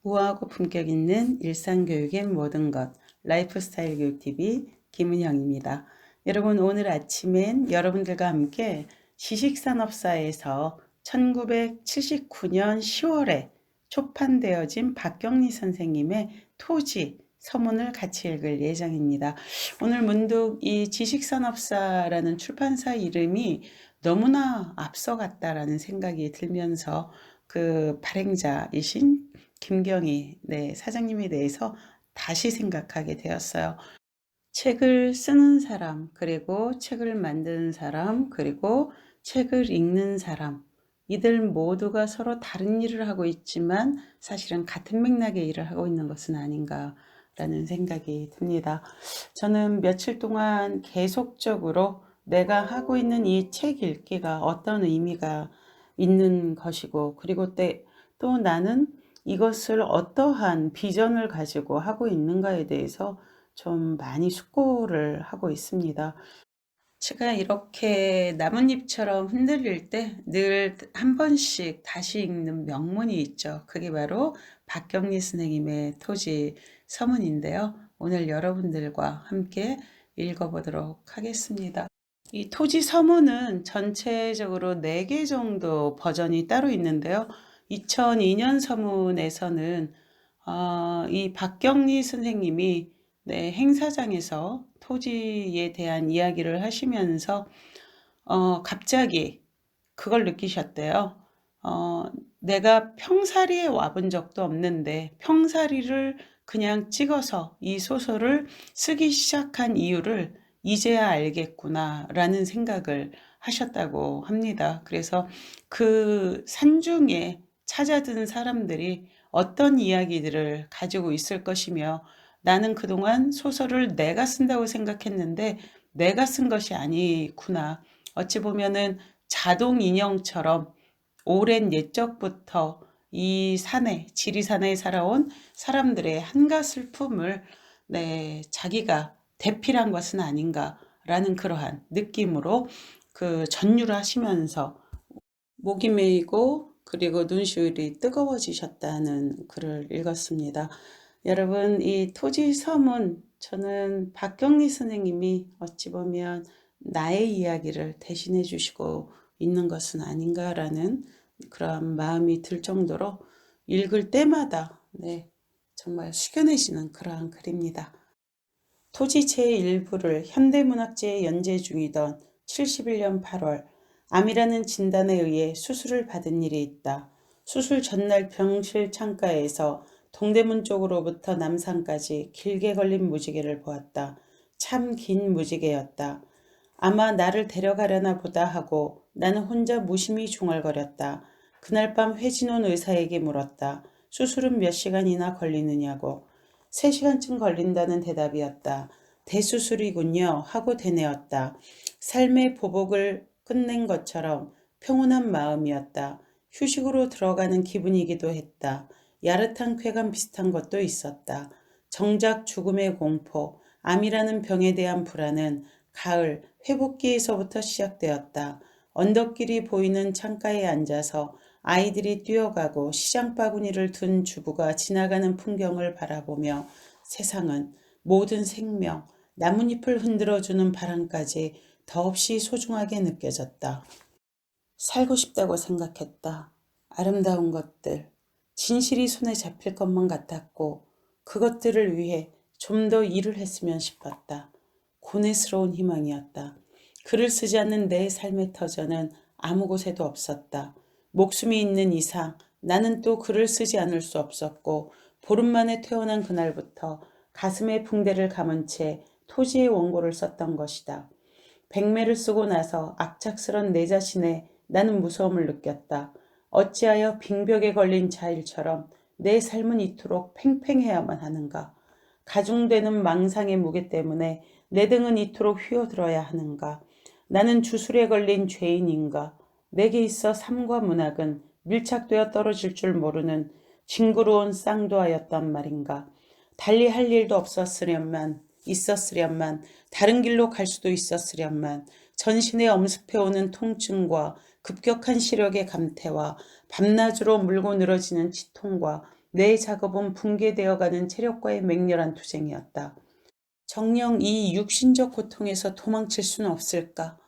우아하고 품격 있는 일상교육의 모든 것, 라이프스타일 교육TV 김은영입니다. 여러분, 오늘 아침엔 여러분들과 함께 지식산업사에서 1979년 10월에 초판되어진 박경리 선생님의 토지 서문을 같이 읽을 예정입니다. 오늘 문득 이 지식산업사라는 출판사 이름이 너무나 앞서갔다라는 생각이 들면서 그 발행자이신 김경희 사장님에 대해서 다시 생각하게 되었어요. 책을 쓰는 사람, 그리고 책을 만드는 사람, 그리고 책을 읽는 사람, 이들 모두가 서로 다른 일을 하고 있지만 사실은 같은 맥락의 일을 하고 있는 것은 아닌가라는 생각이 듭니다. 저는 며칠 동안 계속적으로 내가 하고 있는 이 책 읽기가 어떤 의미가 있는 것이고, 그리고 또 나는 이것을 어떠한 비전을 가지고 하고 있는가에 대해서 좀 많이 숙고를 하고 있습니다. 제가 이렇게 나뭇잎처럼 흔들릴 때 늘 한 번씩 다시 읽는 명문이 있죠. 그게 바로 박경리 선생님의 토지 서문인데요. 오늘 여러분들과 함께 읽어보도록 하겠습니다. 이 토지 서문은 전체적으로 4개 정도 버전이 따로 있는데요. 2002년 서문에서는 이 박경리 선생님이 행사장에서 토지에 대한 이야기를 하시면서 갑자기 그걸 느끼셨대요. 내가 평사리에 와본 적도 없는데 평사리를 그냥 찍어서 이 소설을 쓰기 시작한 이유를 이제야 알겠구나라는 생각을 하셨다고 합니다. 그래서 그 산중에 찾아든 사람들이 어떤 이야기들을 가지고 있을 것이며, 나는 그동안 소설을 내가 쓴다고 생각했는데 내가 쓴 것이 아니구나. 어찌 보면은 자동 인형처럼 오랜 옛적부터 이 산에, 지리산에 살아온 사람들의 한가 슬픔을 자기가 대필한 것은 아닌가라는 그러한 느낌으로 그 전율을 하시면서 목이 메이고 그리고 눈시울이 뜨거워지셨다는 글을 읽었습니다. 여러분, 이 토지 서문, 저는 박경리 선생님이 어찌 보면 나의 이야기를 대신해 주시고 있는 것은 아닌가라는 그런 마음이 들 정도로 읽을 때마다 정말 숙연해지는 그러한 글입니다. 토지체의 일부를 현대문학재에 연재 중이던 71년 8월, 암이라는 진단에 의해 수술을 받은 일이 있다. 수술 전날 병실 창가에서 동대문 쪽으로부터 남산까지 길게 걸린 무지개를 보았다. 참 긴 무지개였다. 아마 나를 데려가려나 보다 하고 나는 혼자 무심히 중얼거렸다. 그날 밤 회진원 의사에게 물었다. 수술은 몇 시간이나 걸리느냐고. 3시간쯤 걸린다는 대답이었다. 대수술이군요 하고 되뇌었다. 삶의 보복을 끝낸 것처럼 평온한 마음이었다. 휴식으로 들어가는 기분이기도 했다. 야릇한 쾌감 비슷한 것도 있었다. 정작 죽음의 공포, 암이라는 병에 대한 불안은 가을 회복기에서부터 시작되었다. 언덕길이 보이는 창가에 앉아서 아이들이 뛰어가고 시장 바구니를 든 주부가 지나가는 풍경을 바라보며 세상은 모든 생명, 나뭇잎을 흔들어주는 바람까지 더없이 소중하게 느껴졌다. 살고 싶다고 생각했다. 아름다운 것들, 진실이 손에 잡힐 것만 같았고 그것들을 위해 좀 더 일을 했으면 싶었다. 고뇌스러운 희망이었다. 글을 쓰지 않는 내 삶의 터전은 아무 곳에도 없었다. 목숨이 있는 이상 나는 또 글을 쓰지 않을 수 없었고, 보름 만에 태어난 그날부터 가슴에 붕대를 감은 채 토지의 원고를 썼던 것이다. 백매를 쓰고 나서 악착스런 내 자신에 나는 무서움을 느꼈다. 어찌하여 빙벽에 걸린 자일처럼 내 삶은 이토록 팽팽해야만 하는가? 가중되는 망상의 무게 때문에 내 등은 이토록 휘어들어야 하는가? 나는 주술에 걸린 죄인인가? 내게 있어 삶과 문학은 밀착되어 떨어질 줄 모르는 징그러운 쌍도하였단 말인가? 달리 할 일도 있었으련만, 다른 길로 갈 수도 있었으련만, 전신에 엄습해오는 통증과 급격한 시력의 감퇴와 밤낮으로 물고 늘어지는 치통과 내 작업은 붕괴되어가는 체력과의 맹렬한 투쟁이었다. 정녕 이 육신적 고통에서 도망칠 수는 없을까?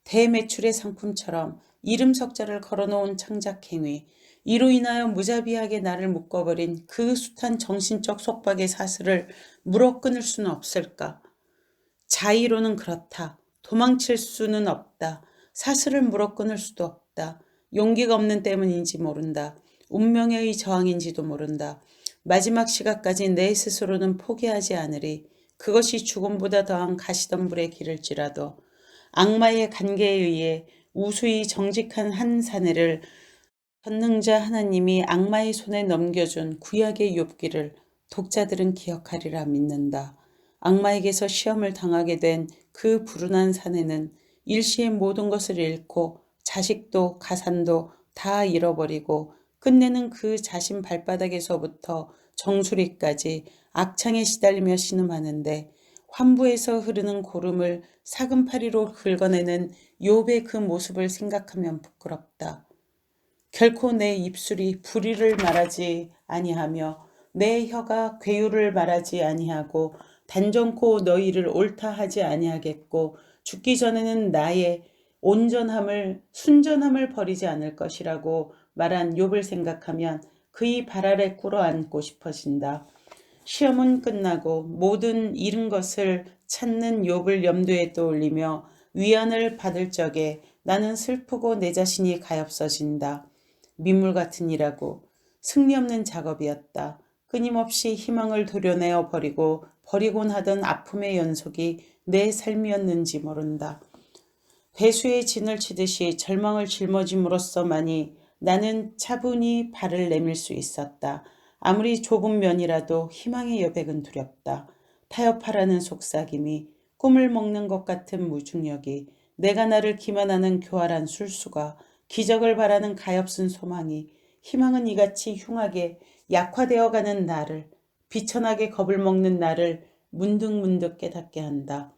대매출의 상품처럼 이름 석자를 걸어놓은 창작행위, 이로 인하여 무자비하게 나를 묶어버린 그 숱한 정신적 속박의 사슬을 물어 끊을 수는 없을까? 자의로는 그렇다. 도망칠 수는 없다. 사슬을 물어 끊을 수도 없다. 용기가 없는 때문인지 모른다. 운명의 저항인지도 모른다. 마지막 시각까지 내 스스로는 포기하지 않으리. 그것이 죽음보다 더한 가시덤불의 길을지라도 악마의 간계에 의해 우수히 정직한 한 사내를 전능자 하나님이 악마의 손에 넘겨준 구약의 욥기를 독자들은 기억하리라 믿는다. 악마에게서 시험을 당하게 된 그 불운한 사내는 일시에 모든 것을 잃고 자식도 가산도 다 잃어버리고 끝내는 그 자신 발바닥에서부터 정수리까지 악창에 시달리며 신음하는데 환부에서 흐르는 고름을 사금파리로 긁어내는 욥의 그 모습을 생각하면 부끄럽다. 결코 내 입술이 불의를 말하지 아니하며 내 혀가 괴유를 말하지 아니하고 단정코 너희를 옳다 하지 아니하겠고 죽기 전에는 나의 온전함을 순전함을 버리지 않을 것이라고 말한 욥을 생각하면 그의 발 아래 꿇어앉고 싶어진다. 시험은 끝나고 모든 잃은 것을 찾는 욥을 염두에 떠올리며 위안을 받을 적에 나는 슬프고 내 자신이 가엾어진다. 민물 같은 일하고 승리 없는 작업이었다. 끊임없이 희망을 도려내어 버리곤 하던 아픔의 연속이 내 삶이었는지 모른다. 배수의 진을 치듯이 절망을 짊어짐으로써만이 나는 차분히 발을 내밀 수 있었다. 아무리 좁은 면이라도 희망의 여백은 두렵다. 타협하라는 속삭임이, 꿈을 먹는 것 같은 무중력이, 내가 나를 기만하는 교활한 술수가, 기적을 바라는 가엾은 소망이, 희망은 이같이 흉하게 약화되어가는 나를, 비천하게 겁을 먹는 나를 문득문득 깨닫게 한다.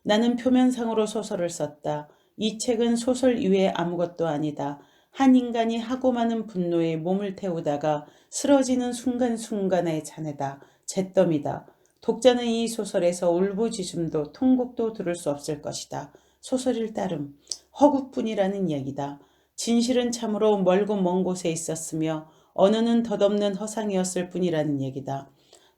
나는 표면상으로 소설을 썼다. 이 책은 소설 이외에 아무것도 아니다. 한 인간이 하고 많은 분노에 몸을 태우다가 쓰러지는 순간순간의 잔해다. 잿더미다. 독자는 이 소설에서 울부짖음도 통곡도 들을 수 없을 것이다. 소설일 따름 허구뿐이라는 얘기다. 진실은 참으로 멀고 먼 곳에 있었으며 언어는 덧없는 허상이었을 뿐이라는 얘기다.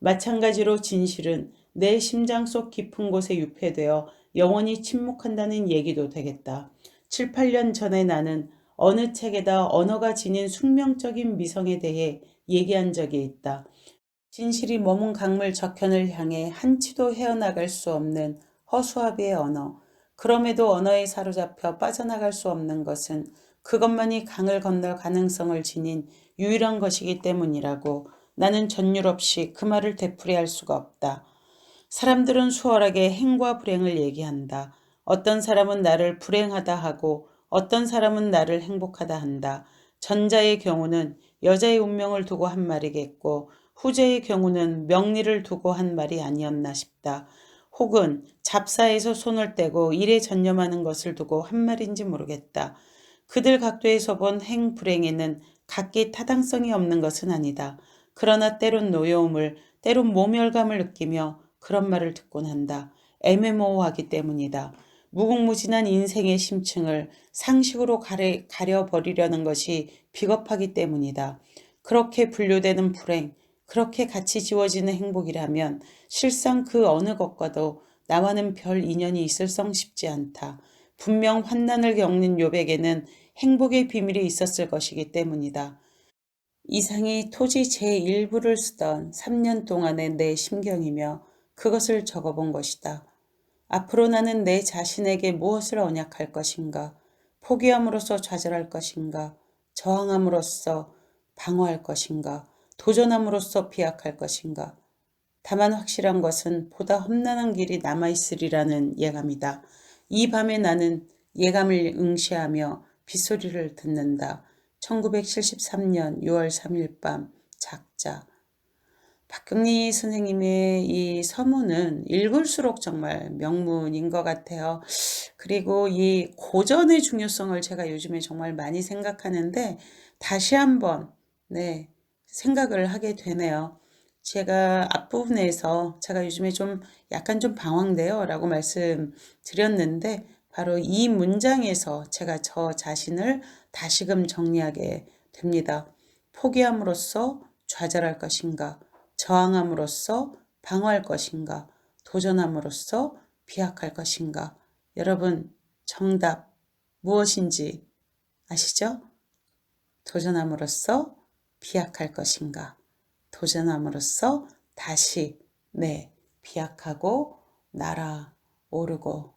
마찬가지로 진실은 내 심장 속 깊은 곳에 유폐되어 영원히 침묵한다는 얘기도 되겠다. 7, 8년 전에 나는 어느 책에다 언어가 지닌 숙명적인 미성에 대해 얘기한 적이 있다. 진실이 머문 강물 저편을 향해 한치도 헤어나갈 수 없는 허수아비의 언어. 그럼에도 언어에 사로잡혀 빠져나갈 수 없는 것은 그것만이 강을 건널 가능성을 지닌 유일한 것이기 때문이라고 나는 전율 없이 그 말을 되풀이할 수가 없다. 사람들은 수월하게 행과 불행을 얘기한다. 어떤 사람은 나를 불행하다 하고 어떤 사람은 나를 행복하다 한다. 전자의 경우는 여자의 운명을 두고 한 말이겠고 후자의 경우는 명리를 두고 한 말이 아니었나 싶다. 혹은 잡사에서 손을 떼고 일에 전념하는 것을 두고 한 말인지 모르겠다. 그들 각도에서 본 행불행에는 각기 타당성이 없는 것은 아니다. 그러나 때론 노여움을, 때론 모멸감을 느끼며 그런 말을 듣곤 한다. 애매모호하기 때문이다. 무궁무진한 인생의 심층을 상식으로 가려버리려는 것이 비겁하기 때문이다. 그렇게 분류되는 불행, 그렇게 같이 지워지는 행복이라면 실상 그 어느 것과도 나와는 별 인연이 있을성 싶지 않다. 분명 환난을 겪는 욥에게는 행복의 비밀이 있었을 것이기 때문이다. 이상이 토지 제1부를 쓰던 3년 동안의 내 심경이며 그것을 적어본 것이다. 앞으로 나는 내 자신에게 무엇을 언약할 것인가? 포기함으로써 좌절할 것인가? 저항함으로써 방어할 것인가? 도전함으로써 비약할 것인가? 다만 확실한 것은 보다 험난한 길이 남아있으리라는 예감이다. 이 밤에 나는 예감을 응시하며 빗소리를 듣는다. 1973년 6월 3일 밤 작자. 박경리 선생님의 이 서문은 읽을수록 정말 명문인 것 같아요. 그리고 이 고전의 중요성을 제가 요즘에 정말 많이 생각하는데 다시 한번 네, 생각을 하게 되네요. 제가 앞부분에서 제가 요즘에 좀 약간 좀 방황돼요 라고 말씀드렸는데 바로 이 문장에서 제가 저 자신을 다시금 정리하게 됩니다. 포기함으로써 좌절할 것인가, 저항함으로써 방어할 것인가, 도전함으로써 비약할 것인가. 여러분, 정답 무엇인지 아시죠? 도전함으로써 비약할 것인가, 도전함으로써 다시 비약하고 날아오르고.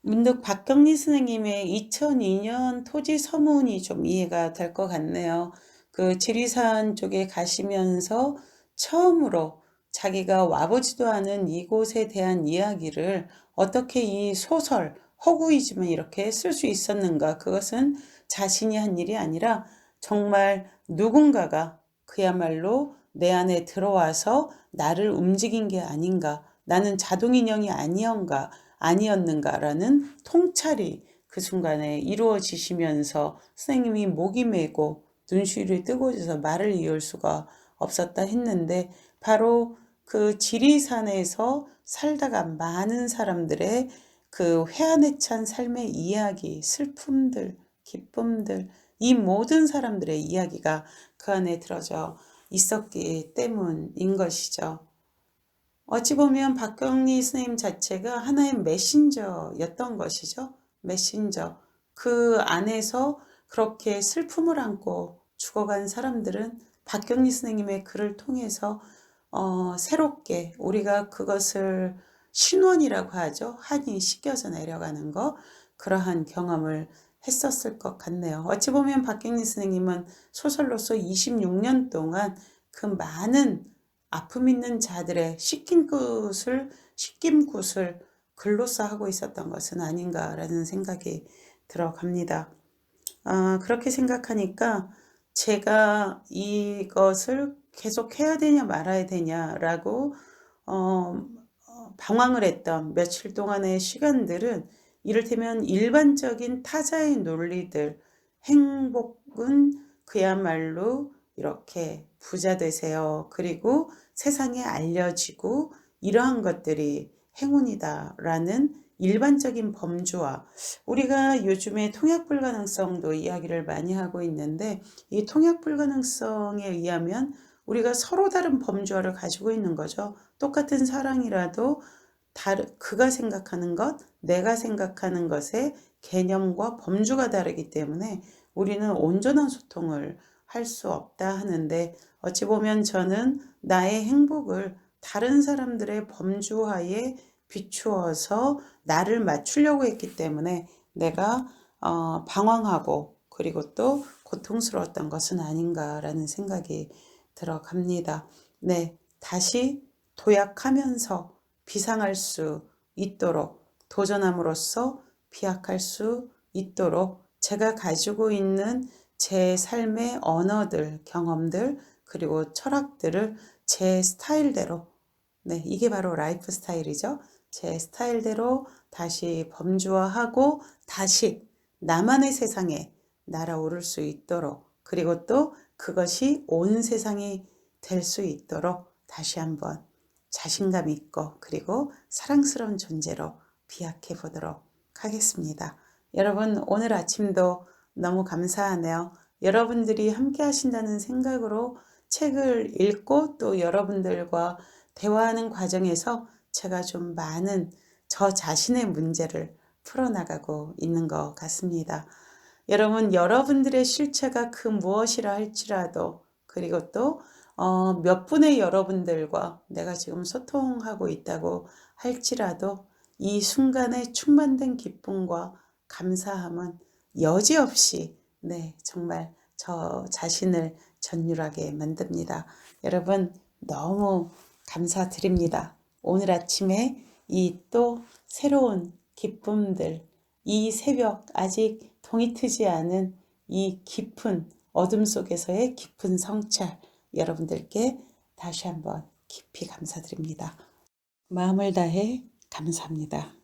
문득 박경리 선생님의 2002년 토지 서문이 좀 이해가 될 것 같네요. 그 지리산 쪽에 가시면서 처음으로 자기가 와보지도 않은 이곳에 대한 이야기를 어떻게 이 소설, 허구이지만 이렇게 쓸 수 있었는가. 그것은 자신이 한 일이 아니라 정말 누군가가 그야말로 내 안에 들어와서 나를 움직인 게 아닌가. 나는 자동인형이 아니었는가라는 통찰이 그 순간에 이루어지시면서 선생님이 목이 메고 눈시울이 뜨거워져서 말을 이을 수가 없었다 했는데 바로 그 지리산에서 살다가 많은 사람들의 그 회한에 찬 삶의 이야기, 슬픔들, 기쁨들, 이 모든 사람들의 이야기가 그 안에 들어져 있었기 때문인 것이죠. 어찌 보면 박경리 선생님 자체가 하나의 메신저였던 것이죠. 메신저. 그 안에서 그렇게 슬픔을 안고 죽어간 사람들은 박경리 선생님의 글을 통해서 새롭게 우리가 그것을 신원이라고 하죠. 한이 씻겨져 내려가는 거. 그러한 경험을 했었을 것 같네요. 어찌 보면 박경리 선생님은 소설로서 26년 동안 그 많은 아픔 있는 자들의 씻김굿을 글로써 하고 있었던 것은 아닌가라는 생각이 들어갑니다. 그렇게 생각하니까 제가 이것을 계속 해야 되냐 말아야 되냐라고 방황을 했던 며칠 동안의 시간들은 이를테면 일반적인 타자의 논리들, 행복은 그야말로 이렇게 부자 되세요. 그리고 세상에 알려지고 이러한 것들이 행운이다라는 일반적인 범주와 우리가 요즘에 통약 불가능성도 이야기를 많이 하고 있는데 이 통약 불가능성에 의하면 우리가 서로 다른 범주화를 가지고 있는 거죠. 똑같은 사랑이라도 그가 생각하는 것, 내가 생각하는 것의 개념과 범주가 다르기 때문에 우리는 온전한 소통을 할 수 없다 하는데 어찌 보면 저는 나의 행복을 다른 사람들의 범주하에 비추어서 나를 맞추려고 했기 때문에 내가 방황하고 그리고 또 고통스러웠던 것은 아닌가라는 생각이 들어갑니다. 다시 도약하면서 비상할 수 있도록 도전함으로써 비약할 수 있도록 제가 가지고 있는 제 삶의 언어들, 경험들, 그리고 철학들을 제 스타일대로 이게 바로 라이프 스타일이죠. 제 스타일대로 다시 범주화하고 다시 나만의 세상에 날아오를 수 있도록 그리고 또 그것이 온 세상이 될 수 있도록 다시 한번 자신감 있고 그리고 사랑스러운 존재로 비약해 보도록 하겠습니다. 여러분 오늘 아침도 너무 감사하네요. 여러분들이 함께 하신다는 생각으로 책을 읽고 또 여러분들과 대화하는 과정에서 제가 좀 많은 저 자신의 문제를 풀어나가고 있는 것 같습니다. 여러분, 여러분들의 실체가 그 무엇이라 할지라도 그리고 또 몇 분의 여러분들과 내가 지금 소통하고 있다고 할지라도 이 순간에 충만된 기쁨과 감사함은 여지없이 정말 저 자신을 전율하게 만듭니다. 여러분 너무 감사드립니다. 오늘 아침에 이 또 새로운 기쁨들, 이 새벽 아직 동이 트지 않은 이 깊은 어둠 속에서의 깊은 성찰 여러분들께 다시 한번 깊이 감사드립니다. 마음을 다해 감사합니다.